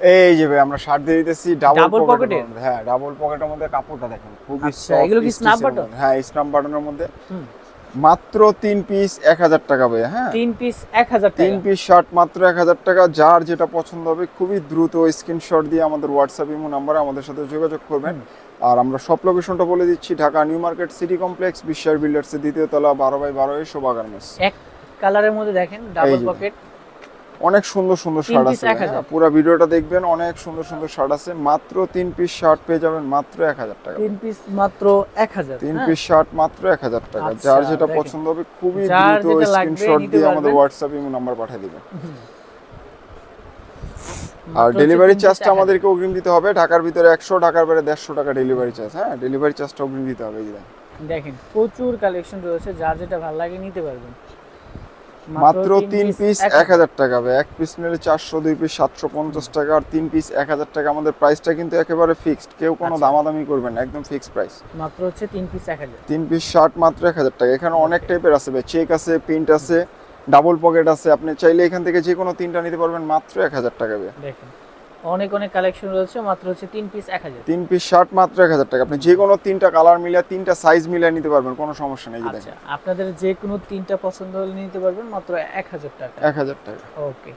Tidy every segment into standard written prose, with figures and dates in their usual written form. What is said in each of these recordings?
এই যে ভাই আমরা শার্ট দিয়ে দিতেছি ডাবল পকেটে। হ্যাঁ ডাবল পকেটের মধ্যে কাপড়টা দেখেন খুবই আচ্ছা, সফট। এগুলো কি স্ন্যাপ বাটন? হ্যাঁ স্ন্যাপ বাটনের মধ্যে হুম। মাত্র 3 পিস 1000 টাকা ভাই। হ্যাঁ 3 পিস 1000 টাকা। 3 পিস শার্ট মাত্র 1000 টাকা। যার যেটা পছন্দ হবে খুবই দ্রুত স্ক্রিনশট দিয়ে আমাদের হোয়াটসঅ্যাপ ইমো নাম্বারে আমাদের সাথে যোগাযোগ করবেন। আর আমরা সব লোকেশনটা বলে দিচ্ছি, Dhaka new market city complex, বিশ্বাস বিল্ডার্সের দ্বিতীয় তলা, 12/12 শোভা গার্মেন্টস। এক কালারের মধ্যে দেখেন ডাবল পকেট, অনেক সুন্দর সুন্দর শার্ট আছে। পুরো ভিডিওটা দেখবেন, অনেক সুন্দর সুন্দর শার্ট আছে। মাত্র 3 পিস শার্ট পেয়ে যাবেন মাত্র 1000 টাকা। 3 পিস মাত্র 1000। 3 পিস শার্ট মাত্র 1000 টাকা। যার যেটা পছন্দ হবে খুবই দ্রুত স্ক্রিনশট দিয়ে আমাদের হোয়াটসঅ্যাপ ইমো নাম্বার পাঠিয়ে দিবেন। আর ডেলিভারি চার্জটা আমাদেরকে অগ্রিম দিতে হবে। ঢাকার ভিতরে 100, ঢাকার বাইরে 150 টাকা ডেলিভারি চার্জ। হ্যাঁ ডেলিভারি চার্জটা অগ্রিম দিতে হবে। এই দেখেন প্রচুর কালেকশন রয়েছে, যার যেটা ভালো লাগে নিতে পারবেন। মাত্র 3 পিস 1000 টাকা ভাই। এক পিস নিলে 400, 2 পিস 750 টাকা, আর 3 পিস 1000 টাকা। আমাদের প্রাইসটা কিন্তু একেবারে ফিক্সড, কেউ কোনো দামাদামি করবেন না, একদম ফিক্সড প্রাইস। মাত্র হচ্ছে 3 পিস 1000। 3 পিস শার্ট মাত্র 1000 টাকা। এখানে অনেক টাইপের আছে ভাই, চেক আছে, প্রিন্ট আছে, ডাবল পকেট আছে। আপনি চাইলে এখান থেকে যে কোনো তিনটা নিতে পারবেন মাত্র 1000 টাকা ভাই। দেখেন অনেক অনেক কালেকশন রয়েছে, মাত্র হচ্ছে 3 পিস 1000। 3 পিস শার্ট মাত্র 1000 টাকা। আপনি যে কোনো তিনটা কালার মিলিয়ে, তিনটা সাইজ মিলিয়ে নিতে পারবেন, কোনো সমস্যা নেই। আচ্ছা, আপনাদের যে কোনো তিনটা পছন্দ হলে নিতে পারবেন মাত্র 1000 টাকা। 1000 টাকা। ওকে,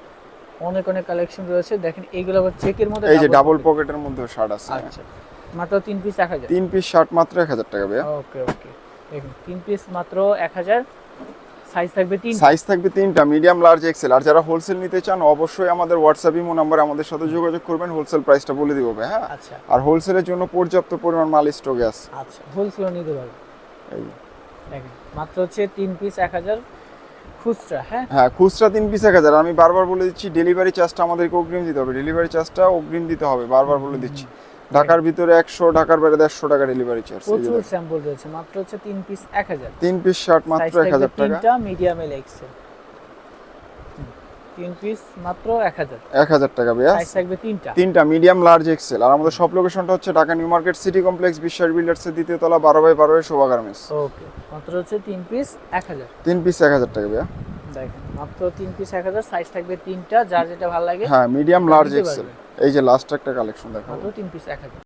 অনেক অনেক কালেকশন রয়েছে। দেখেন এইগুলো আবার চেকের মধ্যে, এই যে ডাবল পকেটের মধ্যে শার্ট আছে। আচ্ছা, মাত্র 3 পিস 1000। 3 পিস শার্ট মাত্র 1000 টাকা ভাই। ওকে ওকে, দেখুন 3 পিস মাত্র 1000। সাইজ থাকবে 3টা। সাইজ থাকবে 3টা, মিডিয়াম, লার্জ, এক্সেল। আর যারা হোলসেল নিতে চান অবশ্যই আমাদের হোয়াটসঅ্যাপ ইমো নাম্বারে আমাদের সাথে যোগাযোগ করবেন, হোলসেল প্রাইসটা বলে দিব ভাই। হ্যাঁ আচ্ছা, আর হোলসেলের জন্য পর্যাপ্ত পরিমাণ মাল স্টকে আছে। আচ্ছা, হোলসেল নিতে পারবেন। এই দেখেন মাত্র হচ্ছে 3 পিস 1000 খুচরা। হ্যাঁ খুচরা 3 পিস 1000। আমি বারবার বলে দিচ্ছি, ডেলিভারি চার্জটা আমাদেরকে অগ্রিম দিতে হবে। ডেলিভারি চার্জটা অগ্রিম দিতে হবে, বারবার বলে দিচ্ছি। ঢাকার ভিতরে 100, ঢাকার বাইরে 150 টাকা ডেলিভারি চার্জ। প্রচুর স্যাম্পল রয়েছে। মাত্র হচ্ছে 3 পিস 1000। 3 পিস শার্ট মাত্র 1000 টাকা। তিনটা মিডিয়াম এল এক্সেল। 3 পিস মাত্র 1000। 1000 টাকা ভাইয়া। সাইজ থাকবে তিনটা মিডিয়াম, লার্জ, এক্সেল। আর আমাদের সব লোকেশনটা হচ্ছে Dhaka new market city complex, বিশ্বাস বিল্ডার্সের দ্বিতীয় তলা, 12/12 শোভা গার্মেন্টস। ওকে, মাত্র হচ্ছে 3 পিস 1000। 3 পিস 1000 টাকা ভাইয়া। দেখেন মাত্র 3 পিস 1000। সাইজ থাকবে 3টা, যার যেটা ভালো লাগে। হ্যাঁ মিডিয়াম, লার্জ, এক্সেল। এই যে লাস্ট একটা কালেকশন দেখাবো। মাত্র 3 পিস 1000।